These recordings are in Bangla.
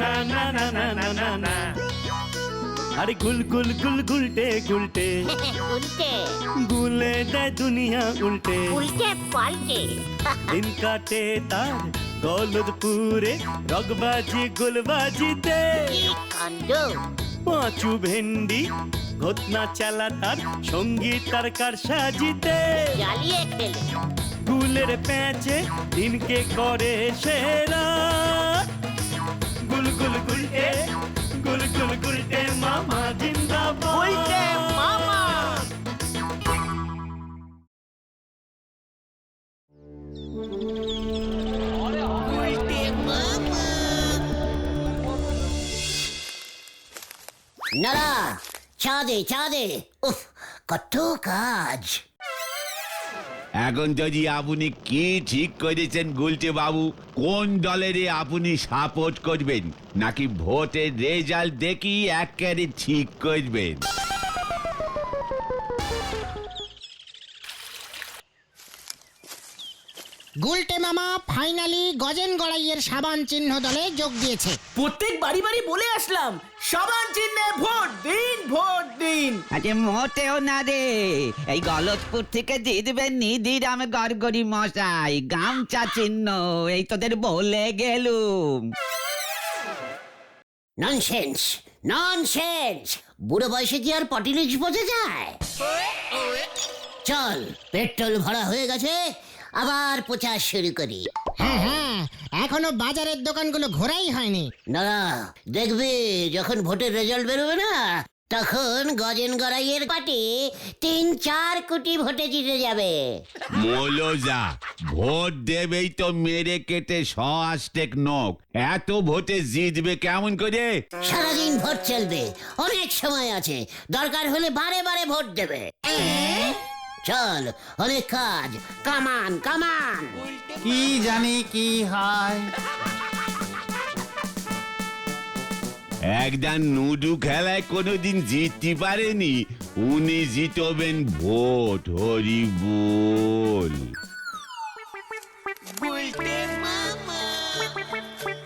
না না না না না না না। আরে গুল গুল গুল গুলটে গুলটে উল্টে গুলে দেয় দুনিয়া উল্টে। উল্টে পাল্টে দিন কাটে তার দৌলতপুরে রগবাজি গুলবাজিতে। কি কাণ্ড! পাঁচু ভেন্ডি ঘটনা চালা তার সঙ্গীত তার কার সাজিতে। জ্বালিয়ে খেলে গুলের প্যাচে দিনকে করে সেরা। গুল গুল গুলটে গুল গুল গুলটে মামা জিন্দাবাদ। উল্টে মামা। নারা চা দে চা দে। উফ, কত কাজ! এখন যদি আপনি কি ঠিক করেছেন গুলটে বাবু, কোন দলের আপনি সাপোর্ট করবেন, নাকি ভোটের রেজাল্ট দেখি একেবারে ঠিক করবেন? গুলটে মামা ফাইনালি গজেন গড়াইয়ের সাবান চিহ্ন দলে যোগ দিয়েছে। প্রত্যেক বাড়ি বাড়ি বলে আসলাম, সাবান চিহ্নে ভোট দিন, ভোট দিন। আরে মোটেও না রে, এই গলতপুর থেকে জিতবেন নিধিরাম গড়গড়ি মশাই, গামছা চিহ্ন, এই তোদের বলে গেলুম। Nonsense nonsense! বুড়ো বয়সে কি আর পটিলিক্স বোঝা যায়? চল, পেট্রোল ভরা হয়ে গেছে, আবার প্রচার শুরু করি। হ্যাঁ হ্যাঁ, এখনো বাজারের দোকানগুলো ঘোরাই হয়নি। না দেখবি, যখন ভোটের রেজাল্ট বেরোবে না, তখন গজেন গড়াইয়ের পার্টি 3-4 কোটি ভোটে জিতে যাবে। মৌলজা, ভোট দেবেই তো মেরে কেটে 100 নখ, এত ভোটে জিতবে কেমন করে? সারাদিন ভোট চলবে, অনেক সময় আছে, দরকার হলে বারে বারে ভোট দেবে। চল, অনেক কাজ, কামান কামান। কি জানি কি হয়। একদম নুডু খেলায় কোনোদিন জিততে পারেনি, উনি জিতবেন ভোট। হরি বল।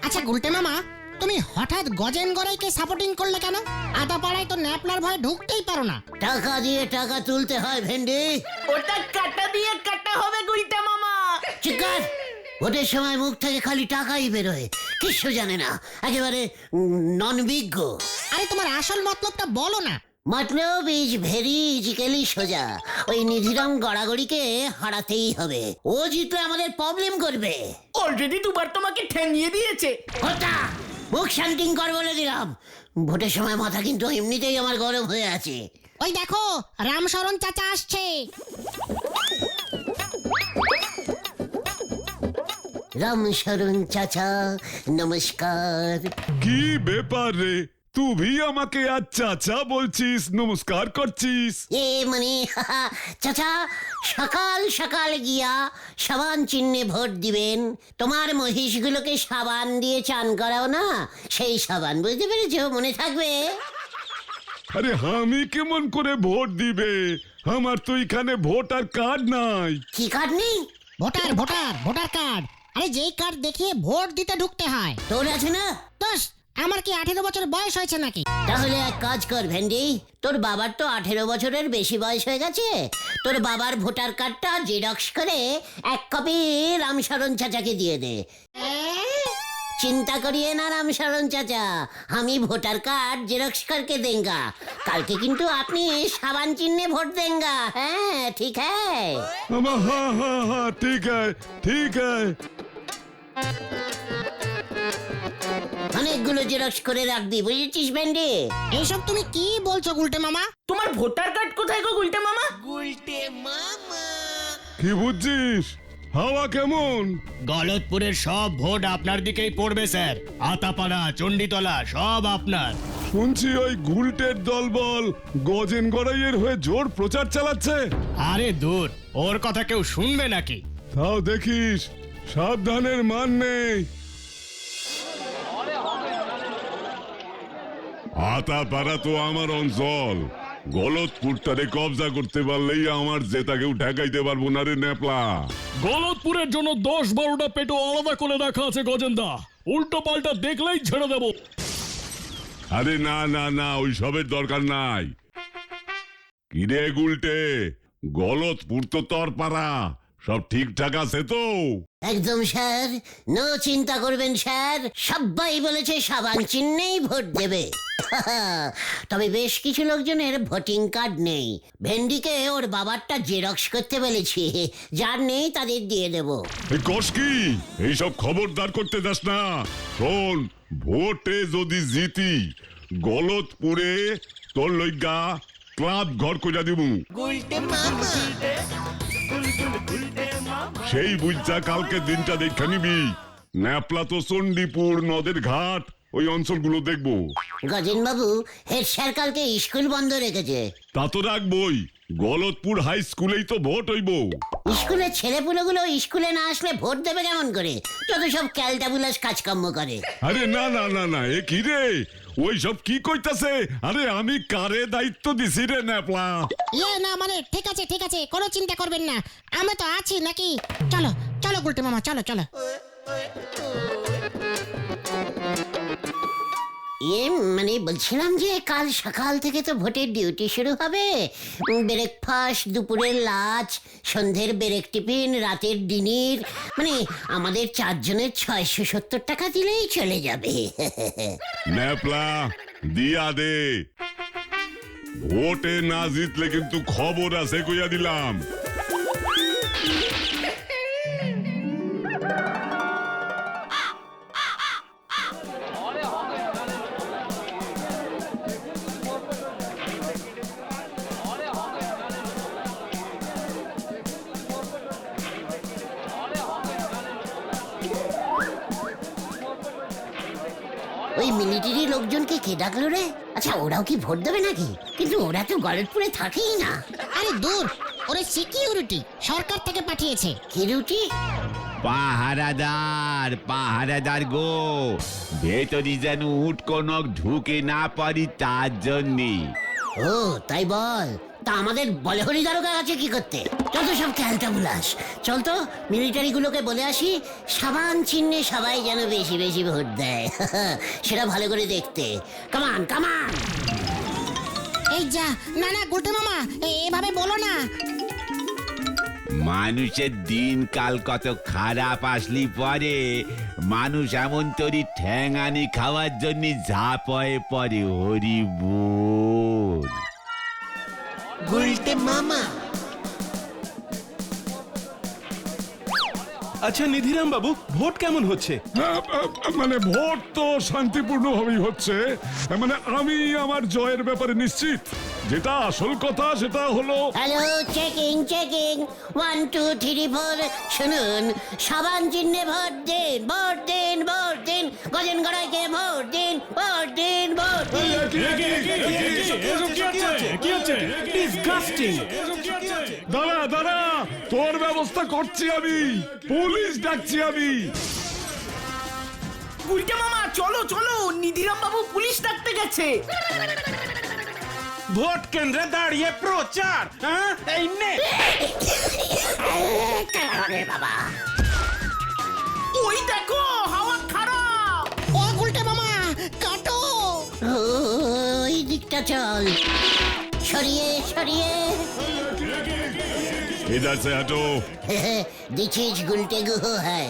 আচ্ছা গুলটে মামা, তুমি হঠাৎ গজেন গড়াইকে সাপোর্টিং করলে কেন? আদাপাড়ায় তো ন্যাপলার ভয়ে ঢুকতেই পারো না। টাকা দিয়ে টাকা তুলতে হয় ভেন্ডি। ওটা কাটা দিয়ে কাটা হবে গুলটে মামা। চিকার! ভোটের সময় মুখ থেকে খালি টাকাই বেরোয়, কিছু জানে না, একেবারে ননবিজ্ঞ। আরে তোমার আসল মতলবটা বলো না। মতলব ইজ ভেরি ইজিক্যালি সোজা। ওই নিধিরাম গড়াগড়িকে হারাতেই হবে। ও জিতলে আমাদের প্রবলেম করবে। অলরেডি দুবার তোমাকে ঠেঙিয়ে দিয়েছে। ওটা মুখ শান্তিং কর বলে দিলাম। ভোটের সময় মাথা কিন্তু এমনিতেই আমার গরম হয়ে আছে। ওই দেখো, রামশরণ চাচা আসছে। রামশরণ চাচা নমস্কার। কি ব্যাপার রে, তুই আমাকে আজ চাচা বলছিস, নমস্কার করছিস? এ মানে চাচা, সকাল সকাল গিয়া সাবান চিহ্নে ভোট দিবেন। তোমার মহিষগুলোকে সাবান দিয়ে চান করাও না, সেই সাবান, বুঝতে পেরেছো? মনে থাকবে। আরে আমি কেমন করে ভোট দিবে, আমার তো এখানে ভোটার কার্ড নাই। কি কার্ড নেই? Voter voter voter card. আরে যেই কার্ড দেখিয়ে ভোট দিতে ঢুকতে হয়। তোর আছে না? দোষ, আমার কি 18 বছর বয়স হয়েছে নাকি? তাহলে এক কাজ কর ভেন্ডি, তোর বাবার তো 18 বছরের বেশি বয়স হয়ে গেছে। তোর বাবার ভোটার কার্ডটা জেরক্স করে 1 কপি রামশরণ চাচাকে দিয়ে দে। চিন্তা করিয়ে না রামশরণ চাচা, আমি ভোটার कार्ड जेरॉक्स करके देंगा। कल के किंतु आपने साबान चिन्ह वोट देंगा। हैं, ठीक है? हाँ हाँ हाँ ठीक है ठीक है। অনেকগুলো জেরক্স করে রাখবি, বুঝেছিস ভেন্ডি? এইসব তুমি কি বলছো গুলটে মামা? তোমার ভোটার কার্ড কোথায় গো গুলটে মামা? কি বুঝছিস? হাওয়া কেমন? গলতপুরের সব ভোট আপনার দিকেই পড়বে স্যার। আতাপাড়া, চণ্ডীতলা সব আপনার। শুনছি ওই গুলটের দলবল গজেন গড়াইয়ের হয়ে জোর প্রচার চালাচ্ছে। আরে দূর, ওর কথা কেউ শুনবে নাকি? তাও দেখিস, সাবধানের মান নেই। আতাপাড়া তো আমার অঞ্চল, গলতপুরটারে কবজা করতে পারলেই আমার জেতা কেউ ঠেকাইতে পারবো না রে ন্যাপলা। গলতপুরের জন্য 10-12টা পেটো আলাদা করে রাখা আছে গজেন্দা, উল্টো পাল্টা দেখলেই ছেড়ে দেবো। আরে না না না, ওই সবের দরকার নাই। কিরে গুলটে, গলতপুর তো তোর পাড়া, সব ঠিকঠাক আছে তো? একদম স্যার, নো চিন্তা করবেন স্যার, সবাই বলেছে সাবান চিহ্নেই ভোট দেবে। তবে বেশ কিছু লোকজনের ভোটিং কার্ড নেই। ভেন্ডিকে ওর বাবারটা জেরক্স করতে বলেছি, যার নেই তাদের দিয়ে দেব। এই কস কি, এইসব খবরদার করতে যাস না। শোন, ভোটে যদি জিতি গলতপুরে তোর লইগা ক্লাব ঘর কইরা দিবু। সেই বুঝছা কালকে দিনটা দেখা নিবি। ন্যাপলা তো চণ্ডীপুর, নদের ঘাট, ওই অঞ্চলগুলো দেখবো। গজেন বাবু, হেড স্যার কালকে স্কুল বন্ধ রেখেছে। তা তো রাখবই, গলতপুর হাই স্কুলেই তো ভোট হইব। স্কুলের ছেলেপুলেগুলো স্কুলে না আসলে ভোট দেবে কেমন করে? যত সব ক্যালটাবুলাস কাজকর্ম করে। আরে না না না না, এ কি রে, ওই সব কি কইতাছে? আরে আমি কারে দায়িত্ব দিছি রে ন্যাপলা? না মানে ঠিক আছে ঠিক আছে, কোনো চিন্তা করবেন না, আমরা তো আছি নাকি। চলো চলো গুলটে মামা, চলো চলো। মানে বলছিলাম যে কাল সকাল থেকে তো ভোটের ডিউটি শুরু হবে। ব্রেকফাস্ট, দুপুরের লাঞ্চ, সন্ধ্যের ব্রেক টিফিন, রাতের ডিনার, মানে আমাদের 4 জনের 670 টাকা দিলেই চলে যাবে। ন্যাপলা দিয়া দে, ভোটে না জিতলে কিন্তু খবর আছে কইয়া দিলাম। ওই মিলিটারি লোকজনকে কে ডাকলো রে? আচ্ছা, ওরাও কি ভোট দেবে নাকি? কিন্তু ওরা তো গলতপুরে থাকেই না। আরে দূর, ওরে সিকিউরিটি সরকার থেকে পাঠিয়েছে। কি রুটি? পাহারাদার, পাহারাদার গো, ভেতরি যেন উটকনক ঢুকে না পারি তার জন্যে। ও তাই বল। তা আমাদের বলহরি দারোগা আছে কি করতে? যত সব ক্যালটাবুলাস। চল তো মিলিটারি গুলোকে বলে আসি সাবান চিহ্নে সবাই যেন বেশি বেশি ভোট দেয়। সেটা ভালো করে দেখতে। কামান কামান। এই যা, না না গুলটে মামা, এভাবে বলো না। মানুষের দিনকাল কত খারাপ আসলি পরে মানুষ এমন তরি ঠ্যাঙানি খাওয়ার জন্য ঝাঁপয়ে পড়ে। হরি বল। আচ্ছা নিধিরাম বাবু, ভোট কেমন হচ্ছে? মানে ভোট তো শান্তিপূর্ণ ভাবেই হচ্ছে। মানে আমি আমার জয়ের ব্যাপারে নিশ্চিত। যেটা আসল কথা সেটা হলো, হ্যালো, চেকিং চেকিং, 1 2 3 4। শুনুন, সাবান চিহ্নে ভোট দিন, ভোট দিন, ভোট দিন। গজেন গড়াইকে ভোট দিন, ভোট দিন, ভোট দিন। দাঁড়া দাঁড়া, তোর ব্যবস্থা করছি আমি, পুলিশ ডাকছি আমি। গুলটে মামা চলো চলো, নিধিরাম বাবু পুলিশ ডাকতে গেছে। ভোট কেন্দ্রে দাঁড়িয়ে প্রচার, এই নে। বাবা, ওই দেখো হাওয়া খারাপ। ও গুলটে মামা, কাটো। ওই দিকটা চল, সরিয়ে সরিয়ে। इधर से हटो। दिस इज गुलटे गुह है।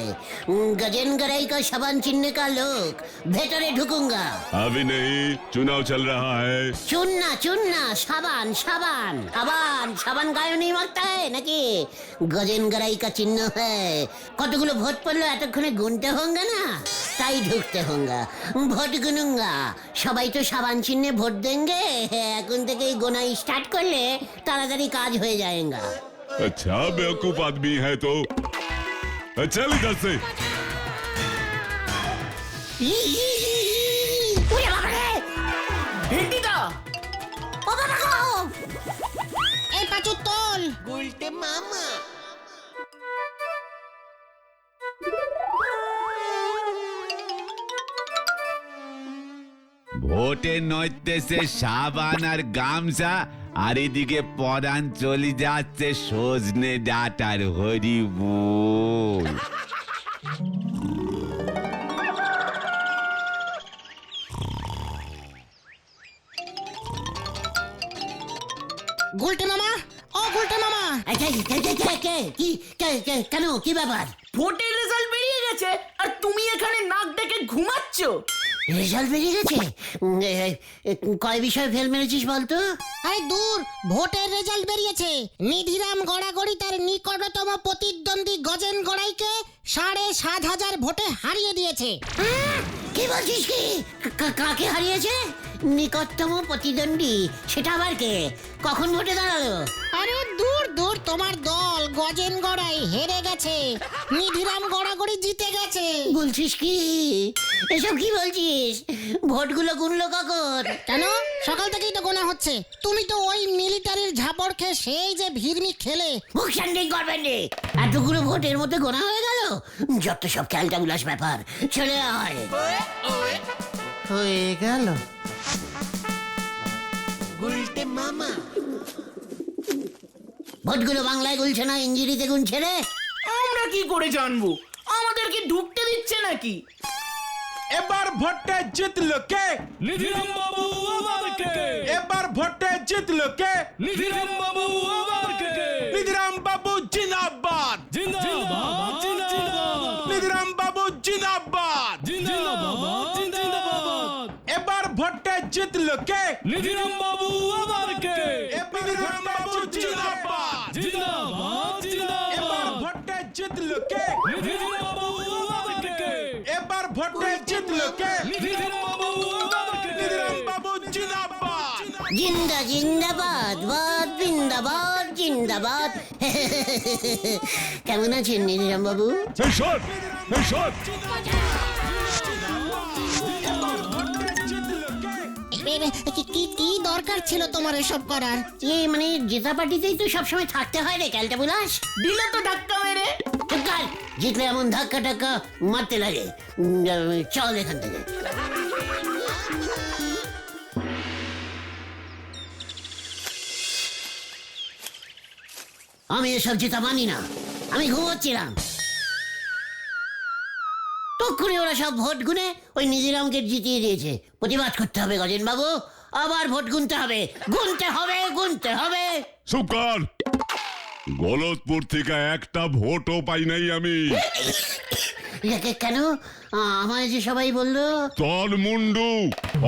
गजन गराई का साबान चिन्ह का लोग भेतरे ढुकूंगा। अभी नहीं, चुनाव चल रहा है। चुनना चुनना, साबान साबान साबान साबान गाয়ে नहीं मारता है নাকি? गजन गराई का चिन्ह है। কতগুলো ভোট পড়লো এতক্ষণে গুনতে होंगे না, তাই ঢুকতে होंगे। ভোট গুনুঙ্গা, সবাই তো সাবান চিহ্নে ভোট দেंगे। এখন থেকেই গোনা স্টার্ট করলে তাড়াতাড়ি কাজ হয়ে जाएगा। अच्छा बेवकूफ आदमी है तो चल इधर से। ভেন্ডিদা, এই পাঁচু তোল। ভোটে নইতেছে সাবান আর গামছা আর এদিকে পরাণ চলে যাচ্ছে সজনে ডাটার হরি বল। গুলটে মামা, ও গুলটে মামা, কেন কি ব্যাপার? ভোটের রেজাল্ট বেরিয়ে গেছে আর তুমি এখানে নাক ডেকে ঘুমাচ্ছ। রেজাল্ট বেরিয়ে গেছে? কয় বিষয় ফেল মেরেছিস বলতো? আরে দূর, ভোটের রেজাল্ট বেরিয়েছে। নিধিরাম গড়াগড়ি তার নিকটতম প্রতিদ্বন্দ্বী গজেন গড়াইকে ৭,৫০০ ভোটে হারিয়ে দিয়েছে। কি বলছিস কি? কাকে হারিয়েছে? নিকটতম প্রতিদ্বন্দ্বী? সেটা আবার কে? কখন ভোটে দাঁড়ালো? আরে দূর দূর, তোমার দল গজেন গড়াই হেরে গেছে, নিধিরাম গড়াগড়ি জিতে গেছে। বলছিস কি? এসব কি বলছিস? ভোটগুলো গুনলো কখন? কেন? সকাল থেকেই তো গোনা হচ্ছে। তুমি তো ওই মিলিটারির ঝাপড় খেয়ে সেই যে ভিড়মি খেলে। মুখ শান্ডিং করবেন রে। এতগুলো ভোটের মধ্যে গোনা হয়ে গেল? যত সব খেলটা বিলাস ব্যাপার। চলে আয়। হয়ে গেল। ভোটগুলো বাংলায় গুলছে না ইংরেজিতে গুনছে রে? আমরা কি করে জানবো? আমাদেরকে ঢুকতে দিচ্ছে নাকি? এবার ভোটে জিতলো কে? নিধিরাম বাবু আবার কে? এবার ভোটে জিতলো কে? নিধিরাম বাবু আবার কে? নিধিরাম বাবু জিন্দাবাদ। জিন্দাবাদ জিন্দাবাদ নিধিরাম বাবু জিন্দাবাদ। জিন্দাবাদ জিন্দাবাদ। এবার ভোটে জিতলো কে? নিধিরাম বাবু আবার কে? নিধিরাম বাবু জিন্দাবাদ। জিন্দাবাদ এবার জিন্দাবাদ। ভোটে জিতলো কে? নিধিরাম বাবু আবার কে? এবার ভোটে জিতলো কে? নিধিরাম বাবু আবার কে? নিধিরাম বাবু জিন্দাবাদ। জিন্দাবাদ বাদ জিন্দাবাদ জিন্দাবাদ। কেমন আছেন নিধিরাম বাবু? এই শট এই শট। কি দরকার ছিল তোমার এসব করার? মানে জেতা পার্টিতেই তো সবসময় থাকতে হয় রে ক্যালটা বুলাস। দিলে তো ধাক্কা মেরে। জিতলে এমন ধাক্কা টাক্কা মারতে লাগে। চল এখান থেকে। আমি এসব জেতা মানি না। আমি ঘুমোচ্ছিলাম, তক্ষুনি ওরা সব ভোট গুনে ওই নিধিরামকে জিতিয়ে দিয়েছে। প্রতিবাদ করতে হবে গজেন বাবু, আবার ভোট গুনতে হবে, গুনতে হবে, গুনতে হবে। চুপ কর। গলতপুর থেকে একটা ভোটও পাই নাই আমি। কেন? আমায় যে সবাই বললো। তোর মুন্ডু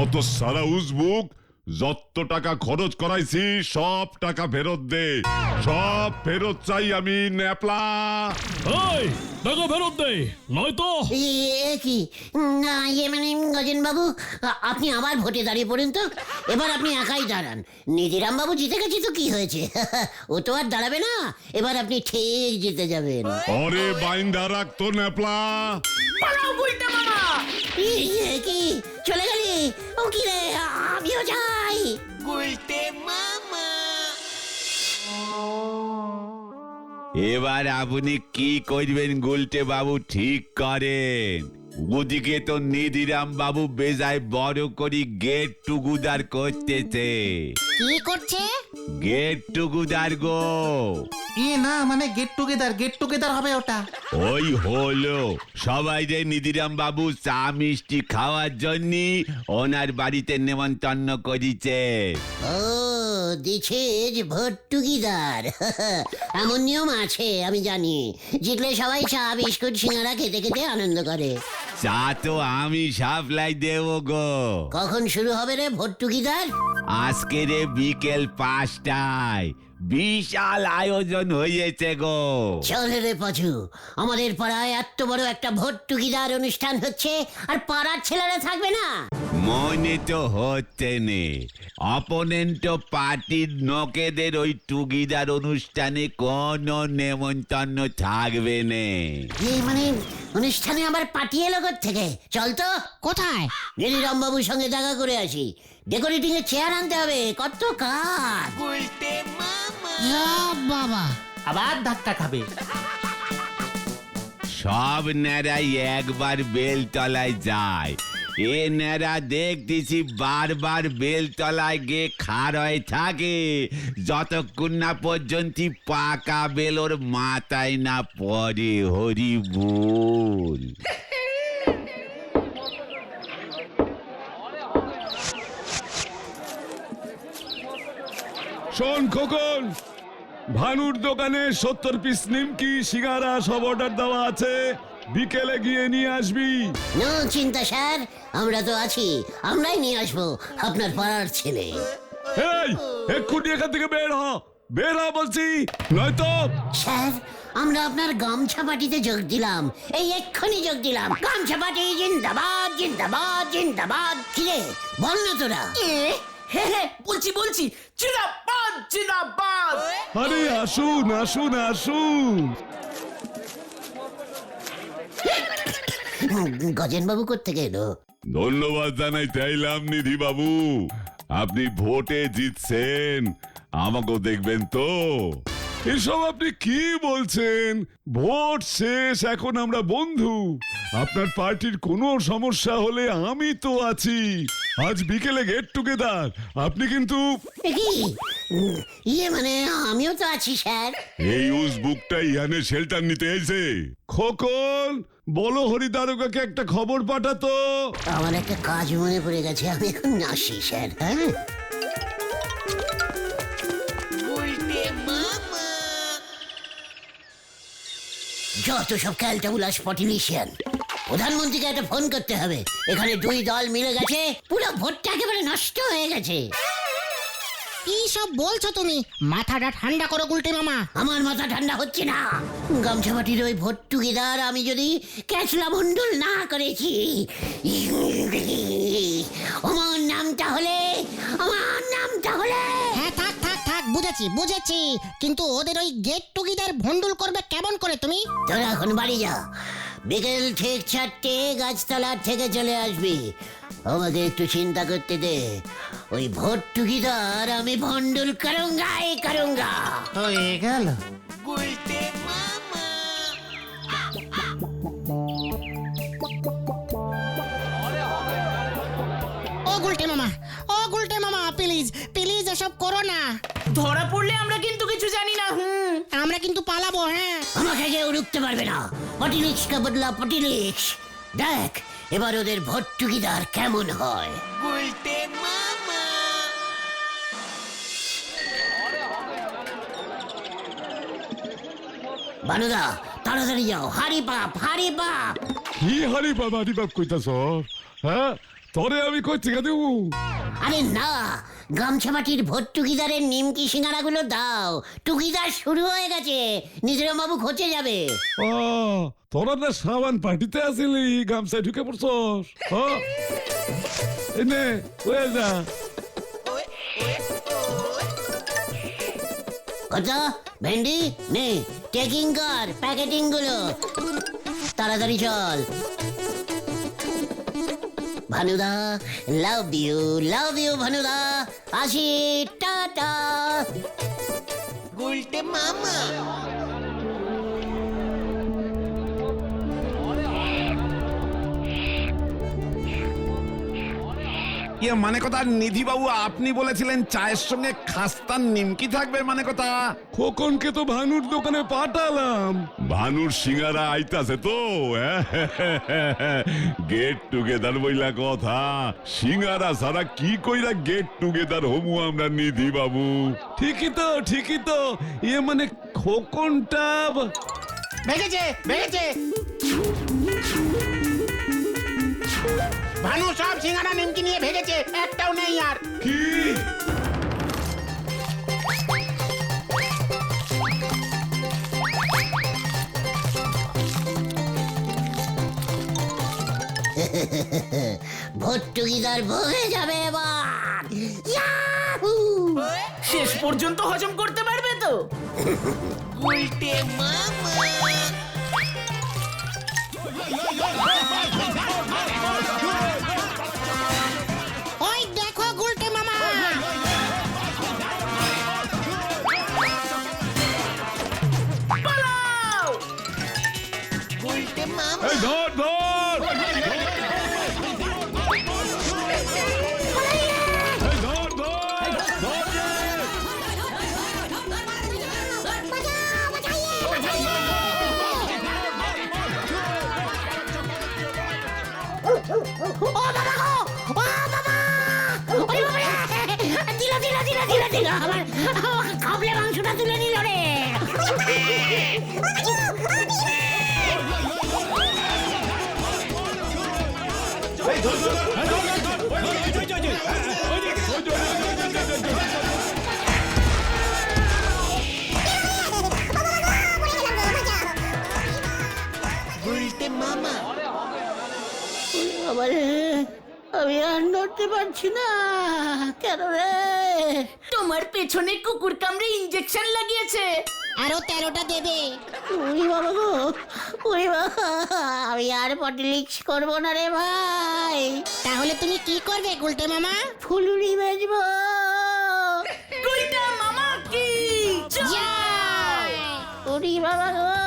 অত সারা উজবুক, যত টাকা খরচ করাইছি সব টাকা ফেরত দে। সব ফেরত চাই আমি, ন্যাপলা। এই টাকা ফেরত দে, নয়তো কি না মানে গজেন বাবু, আপনি আবার ভোটে দাঁড়িয়ে পড়েন তো। এবার আপনি একাই দাঁড়ান। নিধিরাম বাবু জিতে গেছে তো কি হয়েছে? ও তো আর দাঁড়াবে না। এবার আপনি ঠিক জিতে যাবেন। আরে বাইন্দা রাখতো ন্যাপলা। পালাও গুলটে মামা। কি চলে গেলি? ও কি রে, আমিও যাই। এবার আপনি কি করবেন গুলটে বাবু ঠিক করেন। ওদিকে তো নিধিরাম বাবু বেজায় বড় করে গেট টুগেদার করতেছে। কি করছে? গেট টুগেদার গো। না মানে গেট টুগেদার হবে ওটা। ওই হলো, সবাই যে নিধিরাম বাবু চা মিষ্টি খাওয়ার জন্য ওনার বাড়িতে নেমন্তন্ন করিছে। ও দিছিস ভোট টুগিদার। এমন নিয়ম আছে আমি জানি। জিতলে সবাই চা বিস্কুট সিঙ্গারা খেতে খেতে আনন্দ করে। চা তো আমি সাপ্লাই দেব গো। কখন শুরু হবে রে ভোট টুগিদার? আজকে রে বিকেল 5টায় বিশাল আয়োজন হয়েছে গো। চল রে পাচু, আমাদের পাড়ায় এত বড় একটা ভোট টুগিদার অনুষ্ঠান হচ্ছে আর পাড়ার ছেলেরা থাকবে না? মনে তো হচ্ছে নে, অপোনেন্ট পার্টির লোকেদের ওই টুগিদার অনুষ্ঠানে কোনো নেমন্তন্ন থাকবে নে। এই মানে অনুষ্ঠানে আবার পাঠিয়ে এলো থেকে। চল তো। কোথায়? নিধিরাম বাবুর সঙ্গে দেখা করে আসি। ডেকোরেটিং এর চেয়ার আনতে হবে, কত কাজ। বাবা, আবার ধাক্কা খাবে। সব ন্যাড়াই একবার বেলতলায় যায়, এ নেরা দেখতেছি বারবার বেলতলায় গিয়ে খাড় হয়ে থাকে যতক্ষণ না পর্যন্ত পাকা বেল ওর মাথায় না পড়ে। হরি বল। শোন খোকন, ভানুর দোকানে 70 পিস নিমকি সিঙ্গারা সব অর্ডার দেওয়া আছে, বিকেলে গিয়ে নিয়ে আসবি। নো চিন্তা স্যার, আমরা তো আছি, আমরাই নিয়ে আসবো আপনার পাড়ার ছেলে। এই এক্ষুনি এখান থেকে বের হ বলছি, নয়তো। স্যার, আমরা আপনার গামছা পার্টিতে যোগ দিলাম, এই এক্ষুনি যোগ দিলাম। গামছা পার্টি জিন্দাবাদ জিন্দাবাদ জিন্দাবাদ। কিরে বল না তোরা। বলছি জিন্দাবাদ জিন্দাবাদ। আরে আসুন আসুন আসুন। গজেন বাবু কোত্থেকে এলো? ধন্যবাদ জানাইতে আইলাম নিধি বাবু, আপনি ভোটে জিতছেন, আমাকেও দেখবেন তো। এসব আপনি কি বলছেন? ভোট শেষ, এখন আমরা বন্ধু। আপনার পার্টির কোনো সমস্যা হলে আমি তো আছি। আজ বিকেলে গেট টুগেদার, আপনি কিন্তু। এ কি? ইয়ে মানে আমিও তো আছি স্যার। এই উসবুকটা ইয়ানে শেল্টার নিতে এসে। খোকন, বলো হরিদারোগাকে একটা খবর পাঠাতো। আমার একটা কাজ মনে পড়ে গেছে, আমি এখন আসি স্যার। হ্যাঁ, যত সব ক্যালটাবুলাস পটিলিশিয়ান। প্রধানমন্ত্রীকে একটা ফোন করতে হবে। এখানে দুই দল মিলে গেছে, পুরো ভোটটা একেবারে নষ্ট হয়ে গেছে। কি সব বলছো তুমি? মাথাটা ঠান্ডা করো গুলটে মামা। আমার মাথা ঠান্ডা হচ্ছে না। গামছাপাটির ওই ভোট টুগেদার আমি যদি ক্যাচলা মন্ডল না করেছি, আমার নামটা হলে হ্যাঁ থাক থাক থাক, বুঝেছি। কিন্তু ওদের ওই গেট টুগেদার ভন্ডুল করবে কেমন করে তুমি? তোরা এখন বাড়ি যা, বিকেল ঠিক 4টে গাছতলার থেকে চলে আসবি। আমাকে একটু চিন্তা করতে দে, ওই ভোট টুগেদার আমি ভন্ডুল করুঙ্গা। হয়ে গেল। ও গুলটে মামা প্লিজ এসব করো না। ধরা পড়লে আমরা কিন্তু কিছু জানি না। আমরা কিন্তু পালাবো। হ্যাঁ, আমাকে কেউ রুখতে পারবে না। পটিলিক্স কা বদলা পটিলিক্স। দেখ এবার ওদের ভোট টুগেদার কেমন হয়। বানুদা তাড়াতাড়ি যাও, হারি বাপ। কি হারি বাপ কইতাছ? হ্যাঁ, তোরে আমি কই থেকে দেব? আরে না, গামছামাটির ভোট টুগেদারের নিমকি সিঙ্গারাগুলো দাও। টুগেদার শুরু হয়ে গেছে, নিজের বাবু খোঁজে যাবে। ও, তোরা না সাবান পার্টিতে আসিলি, গামছায় ঢুকে পড়ছস। এনে ওয়ে যা। কথা ভেন্ডি নে, টেকিং কর প্যাকেটিং গুলো, তাড়াতাড়ি চল। ভানুদা লাভ ইউ ভানুদা, আসি, টাটা। মানে কথা নিধি বাবু, আপনি বলেছিলেন চায়ের সঙ্গে খাস্তার নিমকি থাকবে, মানে কথা। খোকনকে তো ভানুর দোকানে পাঠালাম, ভানুর সিঙ্গারা আইতাছে তো। গেট টুগেদার বইলা কথা, সিঙ্গারা ছাড়া কি কইরা গেট টুগেদার হমু আমরা নিধি বাবু। ঠিকই তো ইয়ে মানে খোকনটা ভেগেছে ভানু, সব সিঙ্গারা নিমকি নিয়ে ভেগেছে, একটাও নেই আর। কি? ভোট টুগেদার ভোগে যাবে এবার। ইয়াহু! শেষ পর্যন্ত হজম করতে পারবে তো? ওই দেখো গুলটে মামা। পালাও! এই ধর আমার খাবলে মাংসটা তুলে নিল রে। আবার আমি আর নড়তে পারছি না কেন রে? তোমার পেছনে কুকুর কামড়ে ইঞ্জেকশন লাগিয়েছে। আরো 13টা দেবে। উরি বাবা গো, উরি বাবা, আমি আর পটিলিক্স করবো না রে ভাই। তাহলে তুমি কি করবে গুলটে মামা? ফুলুরি বেচবো। গুলটা মামা কি জয়! উরি বাবা গো।